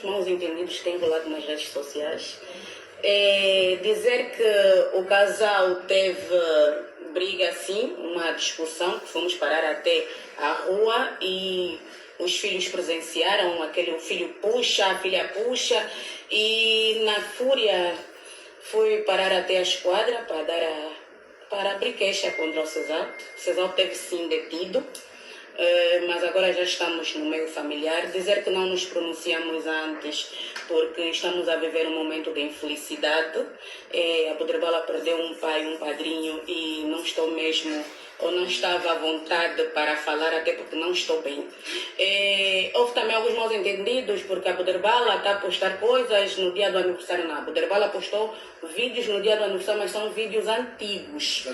mal entendidos que têm rolado nas redes sociais. Dizer que o casal teve briga, sim, uma discussão, que fomos parar até a rua e os filhos presenciaram, o filho puxa, a filha puxa, e na fúria fui parar até a esquadra para abrir queixa contra o Cesalto. O Cesalto teve sim detido. Mas agora já estamos no meio familiar. Dizer que não nos pronunciamos antes, porque estamos a viver um momento de infelicidade. A Poderbala perdeu um pai, um padrinho, e não estou mesmo, ou não estava à vontade para falar, até porque não estou bem. Houve também alguns mal entendidos, porque a Poderbala está a postar coisas no dia do aniversário. Não, a Poderbala postou vídeos no dia do aniversário, mas são vídeos antigos.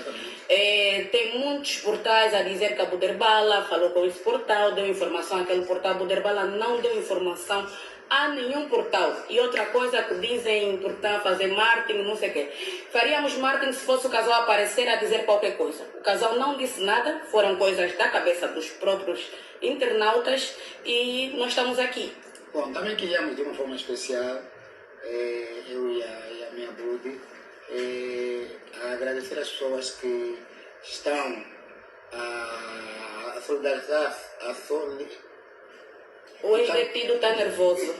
Tem muitos portais a dizer que a Poderbala falou com esse portal, deu informação àquele portal. A Poderbala não deu informação a nenhum portal. E outra coisa que dizem que está a fazer marketing, não sei o quê. Faríamos marketing se fosse o casal aparecer a dizer qualquer coisa. O casal não disse nada, foram coisas da cabeça dos próprios internautas e nós estamos aqui. Bom, também queríamos de uma forma especial, eu e a minha Budi, agradecer as pessoas que estão a solidarizar, O ex-detido está nervoso.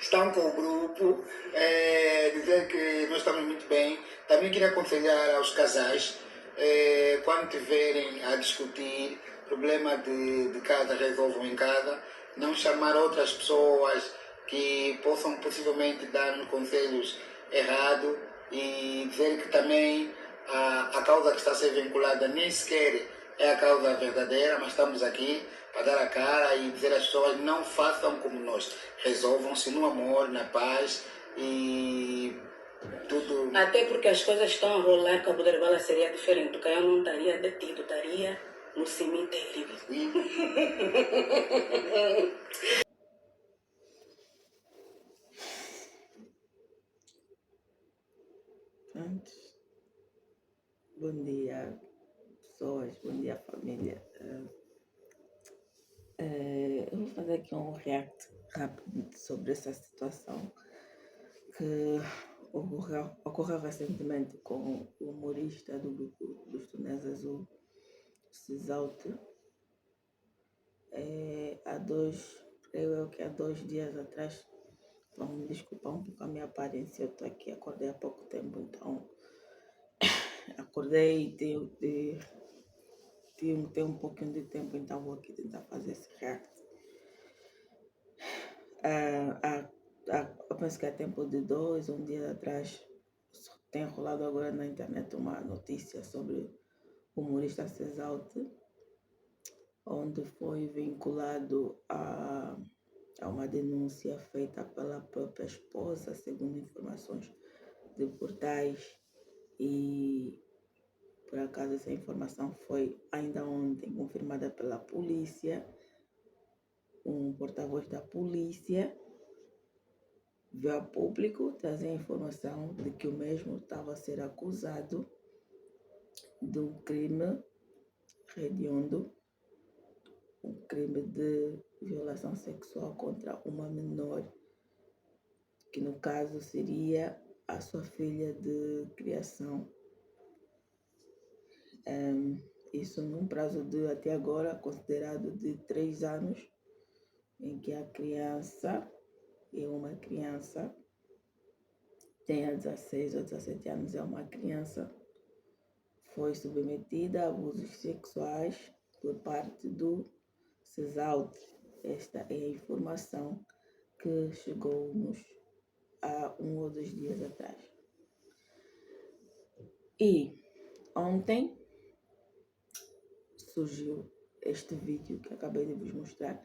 Estão com o grupo, dizer que nós estamos muito bem. Também queria aconselhar aos casais, quando tiverem a discutir problema de casa, resolvam em casa, não chamar outras pessoas que possam possivelmente dar conselhos errados, e dizer que também a causa que está a ser vinculada nem sequer é a causa verdadeira, mas estamos aqui para dar a cara e dizer às pessoas: não façam como nós, resolvam-se no amor, na paz e tudo. Até porque as coisas estão a rolar, com a Poderbala seria diferente. O Caião não estaria detido, estaria no cemitério. Antes, bom dia pessoas, bom dia família. Eu vou fazer aqui um react rápido sobre essa situação que ocorreu recentemente com o humorista do grupo dos Túneis Azul, Cesalto. Há 2 dias atrás, vão me desculpar um pouco a minha aparência, eu estou aqui, acordei há pouco tempo, então acordei e tenho um pouquinho de tempo, então vou aqui tentar fazer esse react. Eu penso que há tempo de 1 dia atrás tem rolado agora na internet uma notícia sobre o humorista Cesalto, onde foi vinculado a uma denúncia feita pela própria esposa, segundo informações de portais, e por acaso essa informação foi ainda ontem confirmada pela polícia. Um porta-voz da polícia veio a público trazer a informação de que o mesmo estava a ser acusado de um crime hediondo, um crime de violação sexual contra uma menor, que no caso seria a sua filha de criação. Isso num prazo de, até agora, considerado de 3 anos, em que a criança, uma criança, tenha 16 ou 17 anos, é uma criança, foi submetida a abusos sexuais por parte do Cesalto. Esta é a informação que chegou-nos há 1 ou 2 dias atrás. E ontem surgiu este vídeo que acabei de vos mostrar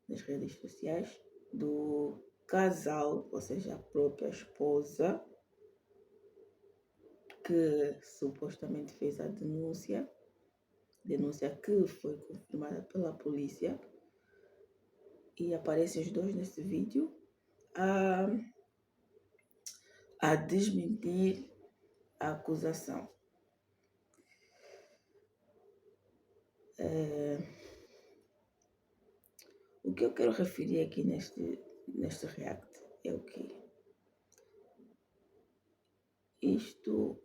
nas redes sociais, do casal, ou seja, a própria esposa, que supostamente fez a denúncia que foi confirmada pela polícia, e aparecem os dois nesse vídeo a desmentir a acusação. O que eu quero referir aqui neste react é o que isto,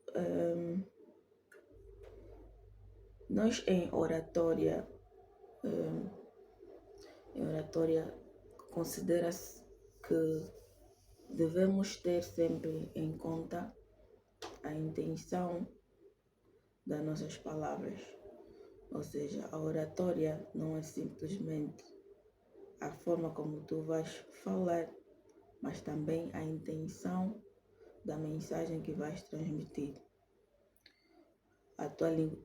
nós em oratória considera-se que devemos ter sempre em conta a intenção das nossas palavras. Ou seja, a oratória não é simplesmente a forma como tu vais falar, mas também a intenção da mensagem que vais transmitir. A tua língua,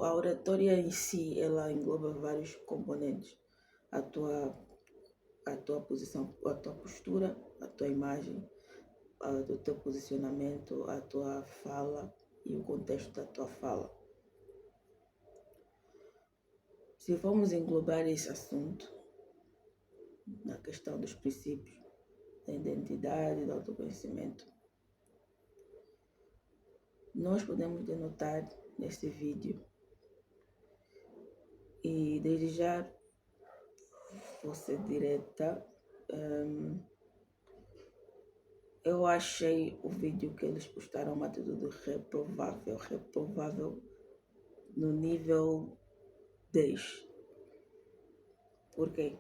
a oratória em si, ela engloba vários componentes. A tua posição, a tua postura, a tua imagem, o teu posicionamento, a tua fala e o contexto da tua fala. Se formos englobar esse assunto na questão dos princípios da identidade, do autoconhecimento, nós podemos denotar neste vídeo, e desde já vou ser direta, eu achei o vídeo que eles postaram uma atitude reprovável no nível 10. Por quê?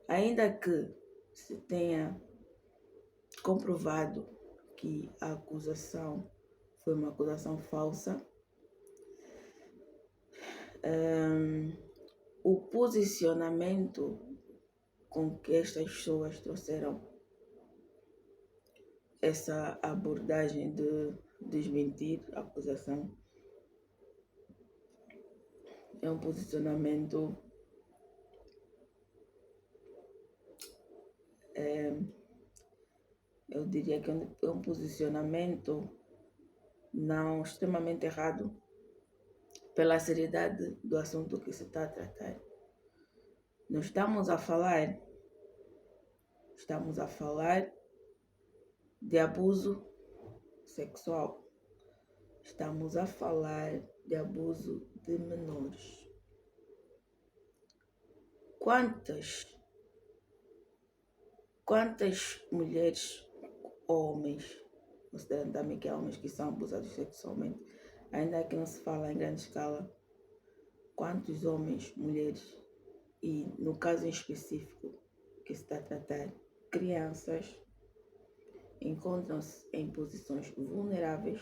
Ainda que se tenha comprovado que a acusação foi uma acusação falsa, o posicionamento com que estas pessoas trouxeram essa abordagem de desmentir a acusação é um posicionamento eu diria que é um posicionamento não extremamente errado pela seriedade do assunto que se está a tratar. Não estamos a falar de abuso sexual. Estamos a falar de abuso de menores. Quantas mulheres ou homens, considerando também que há homens que são abusados sexualmente, ainda que não se fala em grande escala, quantos homens, mulheres e, no caso em específico que se está a tratar, crianças, encontram-se em posições vulneráveis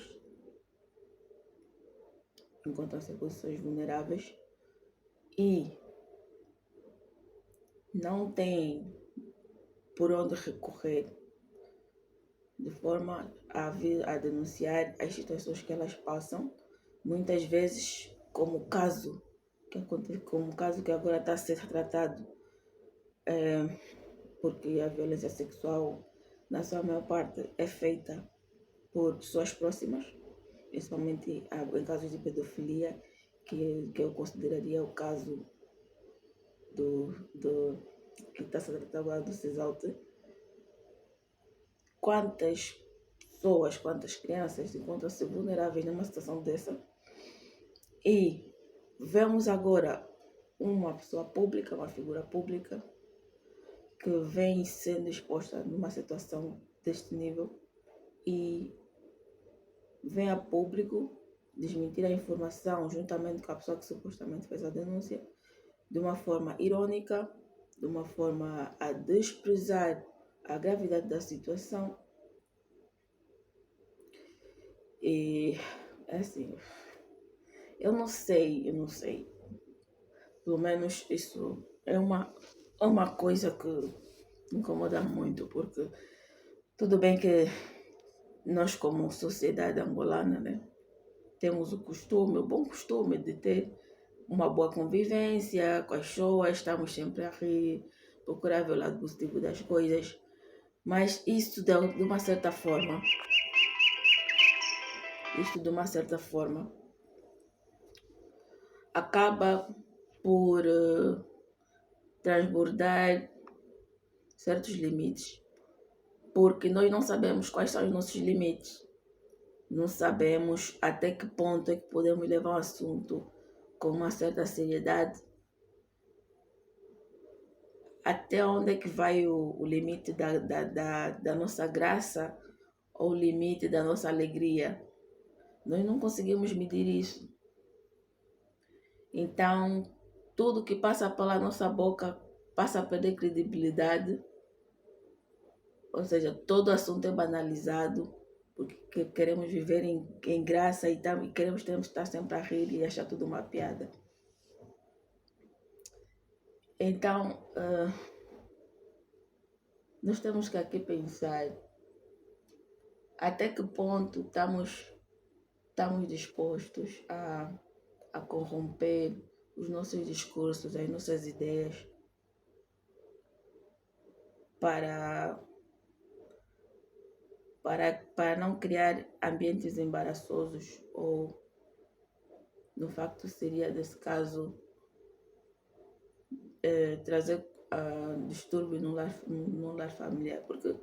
e não têm por onde recorrer, de forma a vir a denunciar as situações que elas passam, muitas vezes como o caso que agora está a ser tratado, porque a violência sexual, na sua maior parte, é feita por pessoas próximas, principalmente em casos de pedofilia, que eu consideraria o caso que está a ser tratado agora do CESALT. Quantas pessoas, quantas crianças encontram-se vulneráveis numa situação dessa? E vemos agora uma pessoa pública, uma figura pública, que vem sendo exposta numa situação deste nível e vem a público desmentir a informação juntamente com a pessoa que supostamente fez a denúncia, de uma forma irônica, de uma forma a desprezar a gravidade da situação. E assim, eu não sei. Pelo menos isso é uma coisa que me incomoda muito, porque tudo bem que nós, como sociedade angolana, né, temos o bom costume de ter uma boa convivência com as pessoas, estamos sempre a rir, procurar ver o lado positivo das coisas, mas isso de uma certa forma acaba por transbordar certos limites, porque nós não sabemos quais são os nossos limites, não sabemos até que ponto é que podemos levar o assunto com uma certa seriedade até onde é que vai o limite da nossa graça ou o limite da nossa alegria. Nós não conseguimos medir isso. Então, tudo que passa pela nossa boca passa a perder credibilidade, ou seja, todo assunto é banalizado, porque queremos viver em graça e queremos estar sempre a rir e achar tudo uma piada. Então, nós temos que aqui pensar até que ponto estamos dispostos a corromper os nossos discursos, as nossas ideias, para não criar ambientes embaraçosos, ou no facto seria, nesse caso, trazer distúrbio no lar familiar. Porque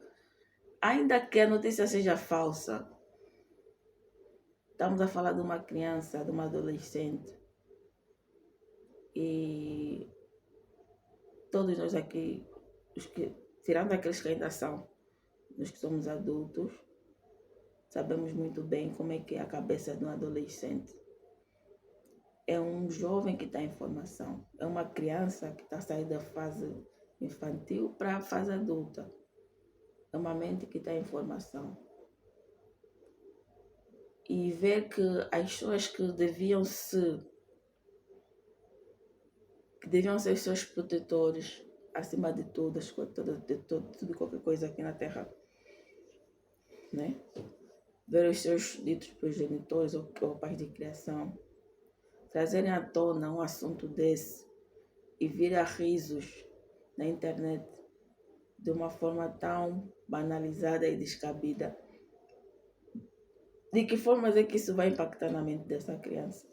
ainda que a notícia seja falsa, estamos a falar de uma criança, de uma adolescente, e todos nós aqui, tirando aqueles que ainda são, nós que somos adultos, sabemos muito bem como é que é a cabeça de um adolescente. É um jovem que está em formação, é uma criança que está saindo da fase infantil para a fase adulta. É uma mente que está em formação. E ver que as pessoas que deviam ser os seus protetores, acima de tudo, de qualquer coisa aqui na Terra, né? Ver os seus ditos progenitores ou pais de criação trazerem à tona um assunto desse e vir a risos na internet de uma forma tão banalizada e descabida. De que formas é que isso vai impactar na mente dessa criança?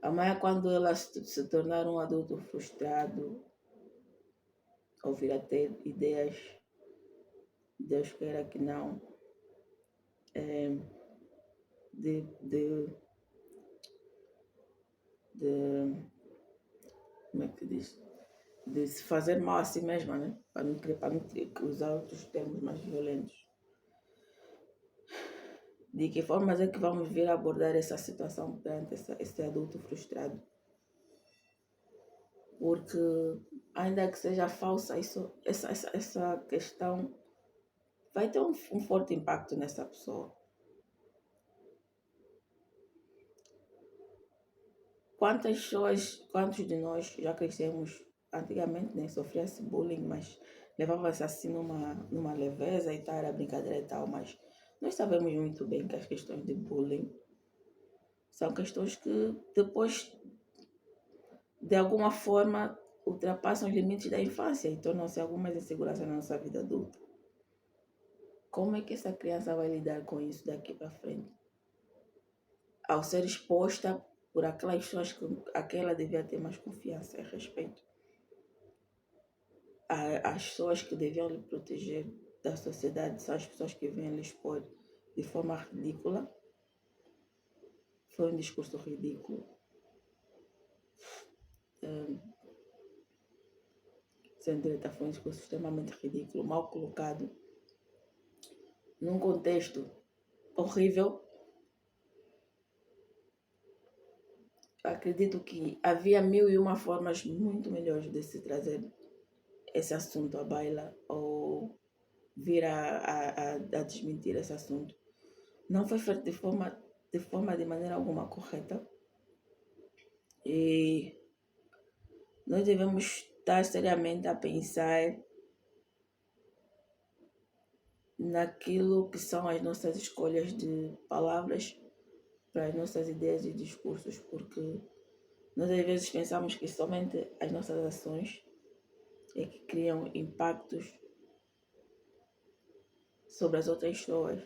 Amanhã, quando ela se tornar um adulto frustrado, ou vir a ter ideias, Deus queira que não, como é que se diz? De se fazer mal a si mesma, né? Para não usar outros termos mais violentos. De que formas é que vamos vir a abordar essa situação perante esse adulto frustrado? Porque, ainda que seja falsa, essa questão vai ter um forte impacto nessa pessoa. Quantos de nós já crescemos antigamente, né? Sofria-se bullying, mas levava-se assim numa leveza e tal, era brincadeira e tal, mas nós sabemos muito bem que as questões de bullying são questões que depois, de alguma forma, ultrapassam os limites da infância e tornam-se algumas inseguranças na nossa vida adulta. Como é que essa criança vai lidar com isso daqui para frente? Ao ser exposta por aquelas pessoas a quem ela devia ter mais confiança e respeito. As pessoas que deviam lhe proteger da sociedade são as pessoas que vêm lhe expor de forma ridícula. Foi um discurso ridículo. Sem direta, foi um discurso extremamente ridículo, mal colocado, num contexto horrível. Acredito que havia 1001 formas muito melhores de se trazer esse assunto à baila ou vir a desmentir esse assunto. Não foi feito de maneira alguma correta. E nós devemos estar seriamente a pensar naquilo que são as nossas escolhas de palavras para as nossas ideias e discursos, porque nós às vezes pensamos que somente as nossas ações é que criam impactos sobre as outras pessoas,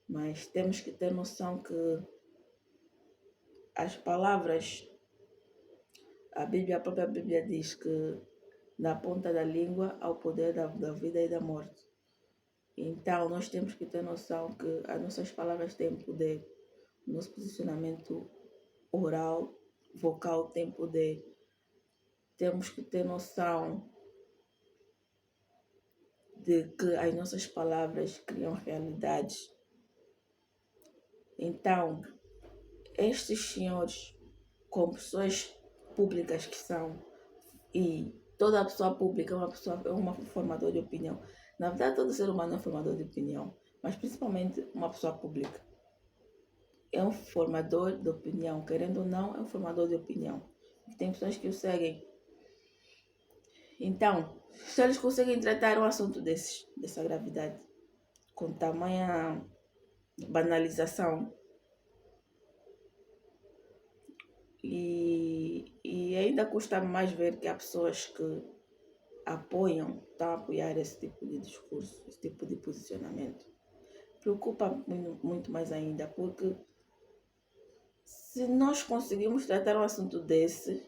mas temos que ter noção que as palavras, a própria Bíblia diz que na ponta da língua há o poder da vida e da morte. Então nós temos que ter noção que as nossas palavras têm poder. Nosso posicionamento oral, vocal tem poder. temos que ter noção de que as nossas palavras criam realidades. Então, estes senhores, como pessoas públicas que são, e toda pessoa pública é uma formadora de opinião. Na verdade, todo ser humano é um formador de opinião, mas principalmente uma pessoa pública. É um formador de opinião, querendo ou não, é um formador de opinião. Tem pessoas que o seguem. Então, se eles conseguem tratar um assunto dessa gravidade, com tamanha banalização, e ainda custa mais ver que há pessoas que estão a apoiar esse tipo de discurso, esse tipo de posicionamento. Preocupa muito mais ainda, porque se nós conseguimos tratar um assunto desse,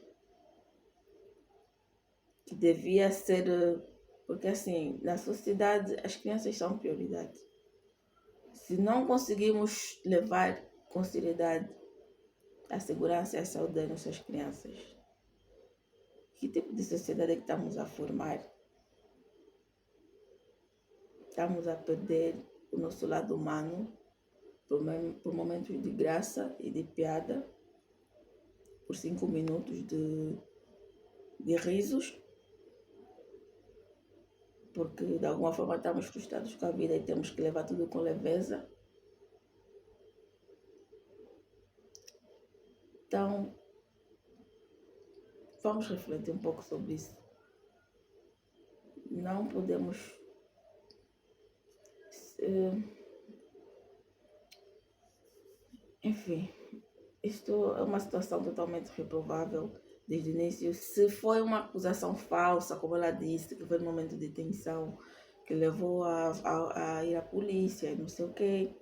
que devia ser, porque assim, na sociedade as crianças são prioridade. Se não conseguimos levar com seriedade a segurança e a saúde das nossas crianças, que tipo de sociedade é que estamos a formar? Estamos a perder o nosso lado humano por momentos de graça e de piada, por 5 minutos de risos, porque de alguma forma estamos frustrados com a vida e temos que levar tudo com leveza. Então, vamos refletir um pouco sobre isso. Não podemos enfim, isto é uma situação totalmente reprovável desde o início. Se foi uma acusação falsa, como ela disse, que foi no momento de detenção, que levou a ir à polícia e não sei o quê,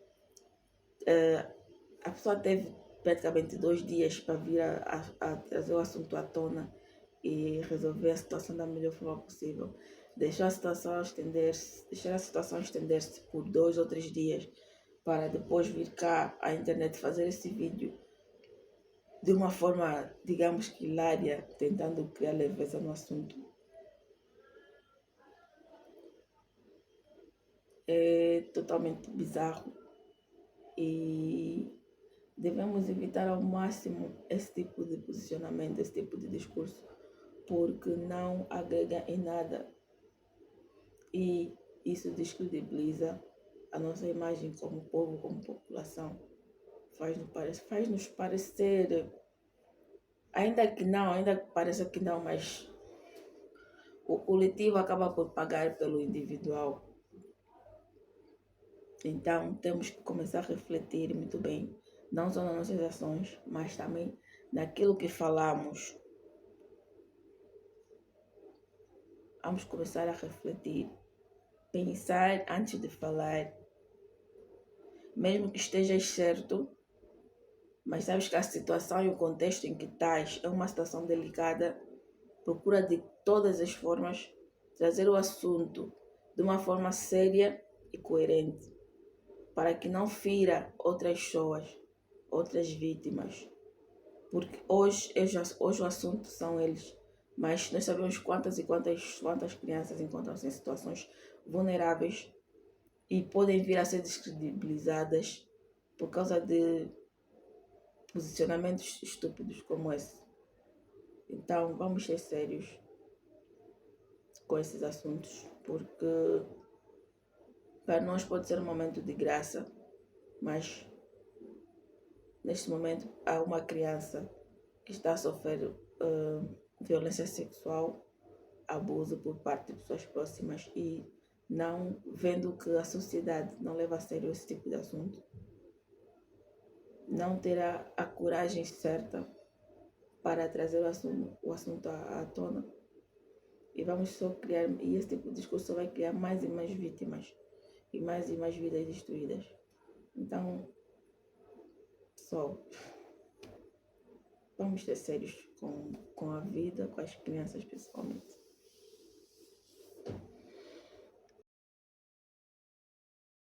a pessoa teve praticamente 2 dias para vir a trazer o assunto à tona e resolver a situação da melhor forma possível. Deixar a situação estender-se por 2 ou 3 dias para depois vir cá à internet fazer esse vídeo de uma forma, digamos que hilária, tentando criar leveza no assunto. É totalmente bizarro e devemos evitar ao máximo esse tipo de posicionamento, esse tipo de discurso, porque não agrega em nada e isso descredibiliza a nossa imagem como povo, como população. Faz-nos parecer, ainda que pareça que não, mas o coletivo acaba por pagar pelo individual. Então temos que começar a refletir muito bem, não só nas nossas ações, mas também naquilo que falamos. Vamos começar a refletir, pensar antes de falar, mesmo que estejas certo, mas sabes que a situação e o contexto em que estás é uma situação delicada. Procura de todas as formas trazer o assunto de uma forma séria e coerente, para que não fira outras pessoas, outras vítimas. Porque hoje o assunto são eles, mas nós sabemos quantas crianças encontram-se em situações vulneráveis e podem vir a ser descredibilizadas por causa de posicionamentos estúpidos como esse. Então vamos ser sérios com esses assuntos, porque para nós pode ser um momento de graça, mas neste momento há uma criança que está a sofrer violência sexual, abuso por parte de pessoas próximas, e não vendo que a sociedade não leva a sério esse tipo de assunto, não terá a coragem certa para trazer o assunto à tona, e vamos só criar, e esse tipo de discurso vai criar mais e mais vítimas e mais vidas destruídas. Então, só vamos ser sérios com a vida, com as crianças principalmente.